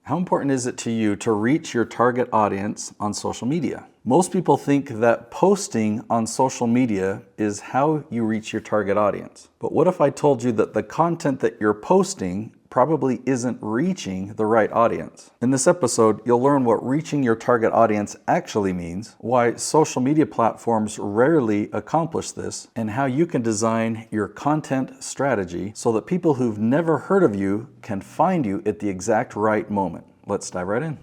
How important is it to you to reach your target audience on social media? Most people think that posting on social media is how you reach your target audience. But what if I told you that the content that you're posting probably isn't reaching the right audience? In this episode, you'll learn what reaching your target audience actually means, why social media platforms rarely accomplish this, and how you can design your content strategy so that people who've never heard of you can find you at the exact right moment. Let's dive right in.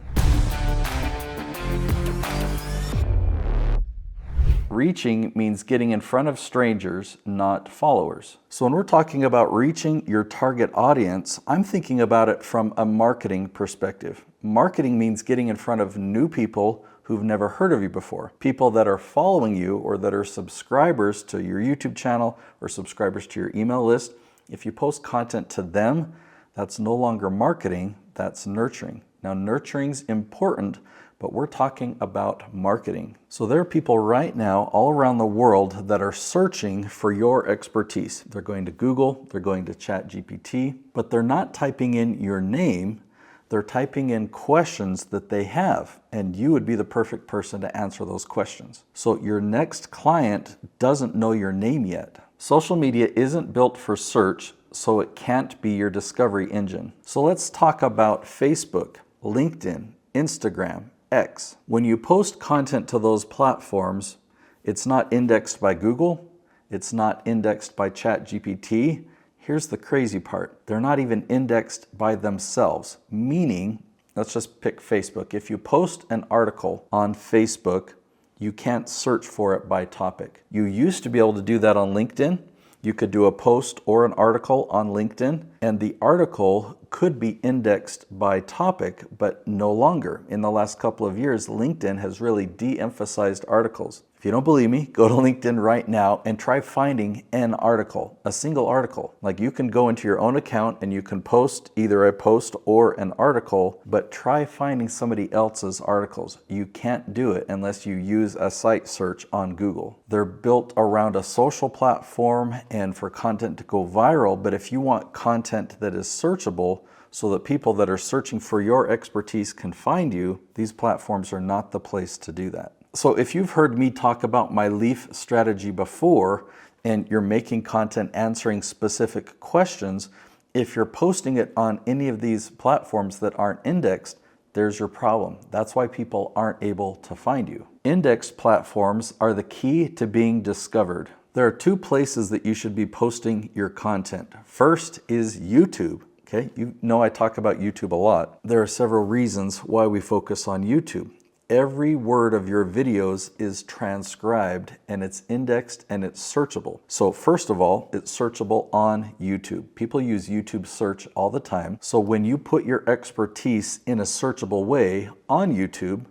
Reaching means getting in front of strangers, not followers. So when we're talking about reaching your target audience, I'm thinking about it from a marketing perspective. Marketing means getting in front of new people who've never heard of you before. People that are following you or that are subscribers to your YouTube channel or subscribers to your email list. If you post content to them, that's no longer marketing, that's nurturing. Now, nurturing's important, but we're talking about marketing. So there are people right now all around the world that are searching for your expertise. They're going to Google, they're going to ChatGPT, but they're not typing in your name, they're typing in questions that they have, and you would be the perfect person to answer those questions. So your next client doesn't know your name yet. Social media isn't built for search, so it can't be your discovery engine. So let's talk about Facebook, LinkedIn, Instagram, X. When you post content to those platforms, it's not indexed by Google, it's not indexed by ChatGPT. Here's the crazy part. They're not even indexed by themselves, meaning, let's just pick Facebook. If you post an article on Facebook, you can't search for it by topic. You used to be able to do that on LinkedIn. You could do a post or an article on LinkedIn, and the article could be indexed by topic, but no longer. In the last couple of years, LinkedIn has really de-emphasized articles. If you don't believe me, go to LinkedIn right now and try finding an article, a single article. Like, you can go into your own account and you can post either a post or an article, but try finding somebody else's articles. You can't do it unless you use a site search on Google. They're built around a social platform and for content to go viral, but if you want content that is searchable, so that people that are searching for your expertise can find you, these platforms are not the place to do that. So if you've heard me talk about my LEAF strategy before, and you're making content answering specific questions, if you're posting it on any of these platforms that aren't indexed, there's your problem. That's why people aren't able to find you. Indexed platforms are the key to being discovered. There are two places that you should be posting your content. First is YouTube. Okay, you know I talk about YouTube a lot. There are several reasons why we focus on YouTube. Every word of your videos is transcribed and it's indexed and it's searchable. So first of all, it's searchable on YouTube. People use YouTube search all the time. So when you put your expertise in a searchable way on YouTube,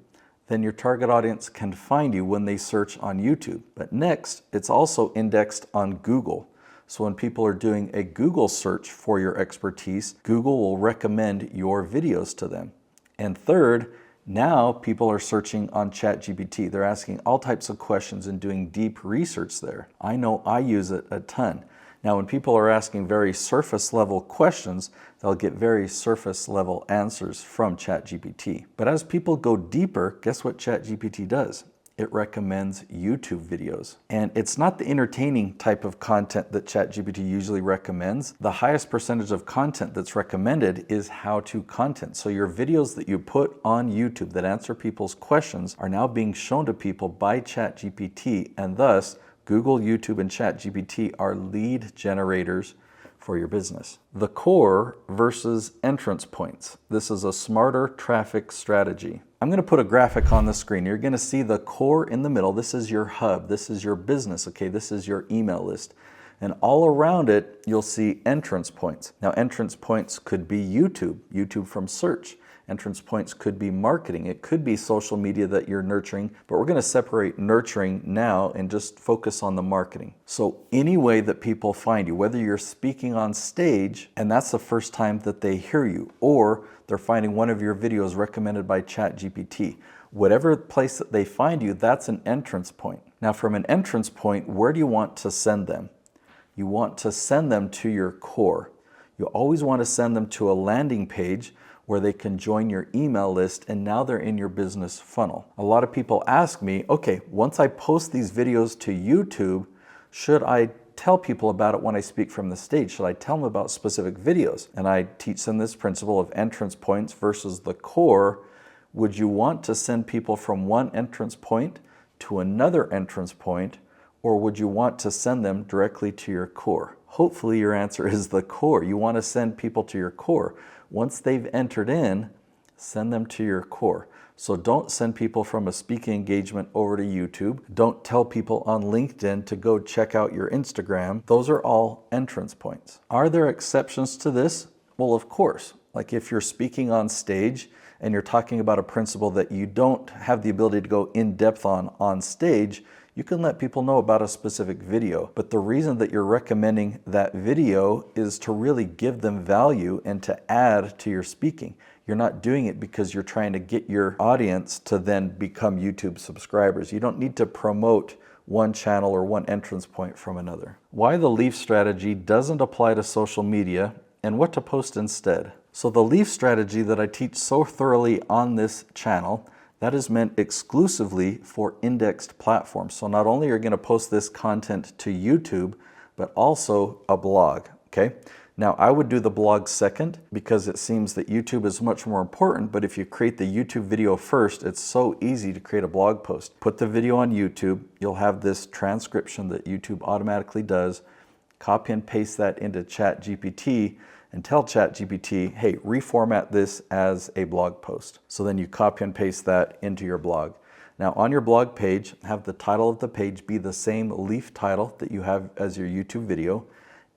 then your target audience can find you when they search on YouTube. But next, it's also indexed on Google. So when people are doing a Google search for your expertise, Google will recommend your videos to them. And third, now people are searching on ChatGPT. They're asking all types of questions and doing deep research there. I know I use it a ton. Now, when people are asking very surface level questions, they'll get very surface level answers from ChatGPT. But as people go deeper, guess what ChatGPT does? It recommends YouTube videos. And it's not the entertaining type of content that ChatGPT usually recommends. The highest percentage of content that's recommended is how-to content. So your videos that you put on YouTube that answer people's questions are now being shown to people by ChatGPT, and thus Google, YouTube, and ChatGPT are lead generators for your business. The core versus entrance points. This is a smarter traffic strategy. I'm going to put a graphic on the screen. You're going to see the core in the middle. This is your hub. This is your business. Okay, this is your email list. And all around it, you'll see entrance points. Now, entrance points could be YouTube from search. Entrance points could be marketing. It could be social media that you're nurturing, but we're going to separate nurturing now and just focus on the marketing. So any way that people find you, whether you're speaking on stage and that's the first time that they hear you, or they're finding one of your videos recommended by ChatGPT, whatever place that they find you, that's an entrance point. Now, from an entrance point, where do you want to send them? You want to send them to your core. You always want to send them to a landing page where they can join your email list, and now they're in your business funnel. A lot of people ask me, okay, once I post these videos to YouTube, should I tell people about it when I speak from the stage? Should I tell them about specific videos? And I teach them this principle of entrance points versus the core. Would you want to send people from one entrance point to another entrance point, or would you want to send them directly to your core? Hopefully your answer is the core. You want to send people to your core. Once they've entered in, send them to your core. So don't send people from a speaking engagement over to YouTube. Don't tell people on LinkedIn to go check out your Instagram. Those are all entrance points. Are there exceptions to this? Well, of course. Like if you're speaking on stage and you're talking about a principle that you don't have the ability to go in depth on stage, you can let people know about a specific video. But the reason that you're recommending that video is to really give them value and to add to your speaking. You're not doing it because you're trying to get your audience to then become YouTube subscribers. You don't need to promote one channel or one entrance point from another. Why the leaf strategy doesn't apply to social media and what to post instead. So the leaf strategy that I teach so thoroughly on this channel, that is meant exclusively for indexed platforms. So not only are you going to post this content to YouTube, but also a blog, okay? Now I would do the blog second because it seems that YouTube is much more important, but if you create the YouTube video first, it's so easy to create a blog post. Put the video on YouTube, you'll have this transcription that YouTube automatically does, copy and paste that into ChatGPT, and tell ChatGPT, hey, reformat this as a blog post. So then you copy and paste that into your blog. Now on your blog page, have the title of the page be the same leaf title that you have as your YouTube video,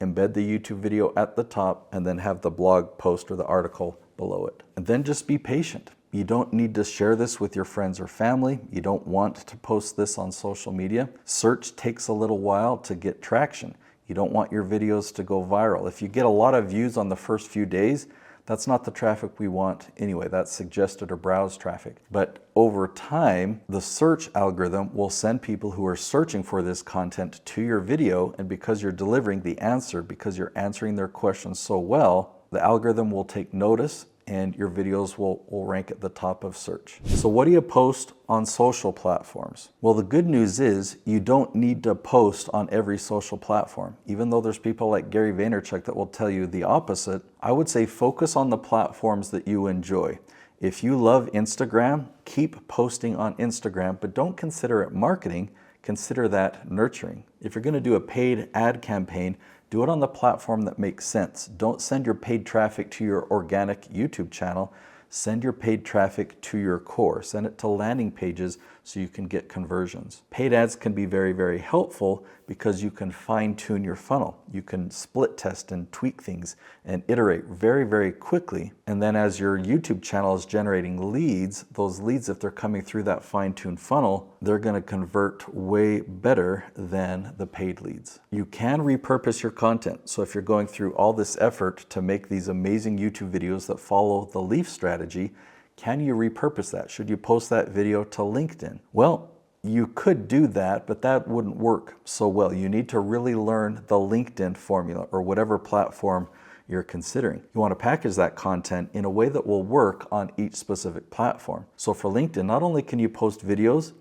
embed the YouTube video at the top, and then have the blog post or the article below it. And then just be patient. You don't need to share this with your friends or family. You don't want to post this on social media. Search takes a little while to get traction. You don't want your videos to go viral. If you get a lot of views on the first few days, that's not the traffic we want anyway. That's suggested or browse traffic. But over time, the search algorithm will send people who are searching for this content to your video, and because you're delivering the answer, because you're answering their questions so well, the algorithm will take notice and your videos will rank at the top of search. So what do you post on social platforms? Well, the good news is you don't need to post on every social platform. Even though there's people like Gary Vaynerchuk that will tell you the opposite, I would say focus on the platforms that you enjoy. If you love Instagram, keep posting on Instagram, but don't consider it marketing, consider that nurturing. If you're going to do a paid ad campaign, do it on the platform that makes sense. Don't send your paid traffic to your organic YouTube channel. Send your paid traffic to your core. Send it to landing pages so you can get conversions. Paid ads can be very, very helpful because you can fine-tune your funnel. You can split test and tweak things and iterate very, very quickly. And then as your YouTube channel is generating leads, those leads, if they're coming through that fine-tuned funnel, they're going to convert way better than the paid leads. You can repurpose your content. So if you're going through all this effort to make these amazing YouTube videos that follow the leaf strategy, can you repurpose that? Should you post that video to LinkedIn? Well, you could do that, but that wouldn't work so well. You need to really learn the LinkedIn formula or whatever platform you're considering. You want to package that content in a way that will work on each specific platform. So for LinkedIn, not only can you post videos,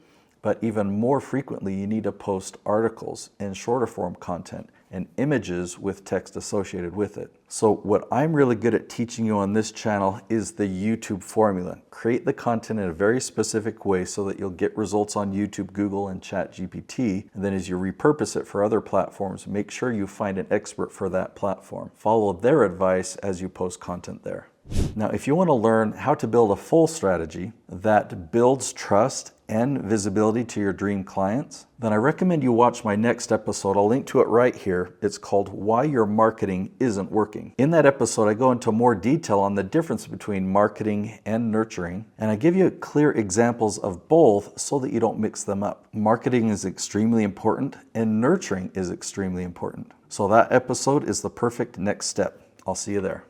but even more frequently, you need to post articles and shorter form content and images with text associated with it. So what I'm really good at teaching you on this channel is the YouTube formula. Create the content in a very specific way so that you'll get results on YouTube, Google, and ChatGPT. And then as you repurpose it for other platforms, make sure you find an expert for that platform. Follow their advice as you post content there. Now, if you want to learn how to build a full strategy that builds trust and visibility to your dream clients, then I recommend you watch my next episode. I'll link to it right here. It's called Why Your Marketing Isn't Working. In that episode, I go into more detail on the difference between marketing and nurturing, and I give you clear examples of both so that you don't mix them up. Marketing is extremely important and nurturing is extremely important. So that episode is the perfect next step. I'll see you there.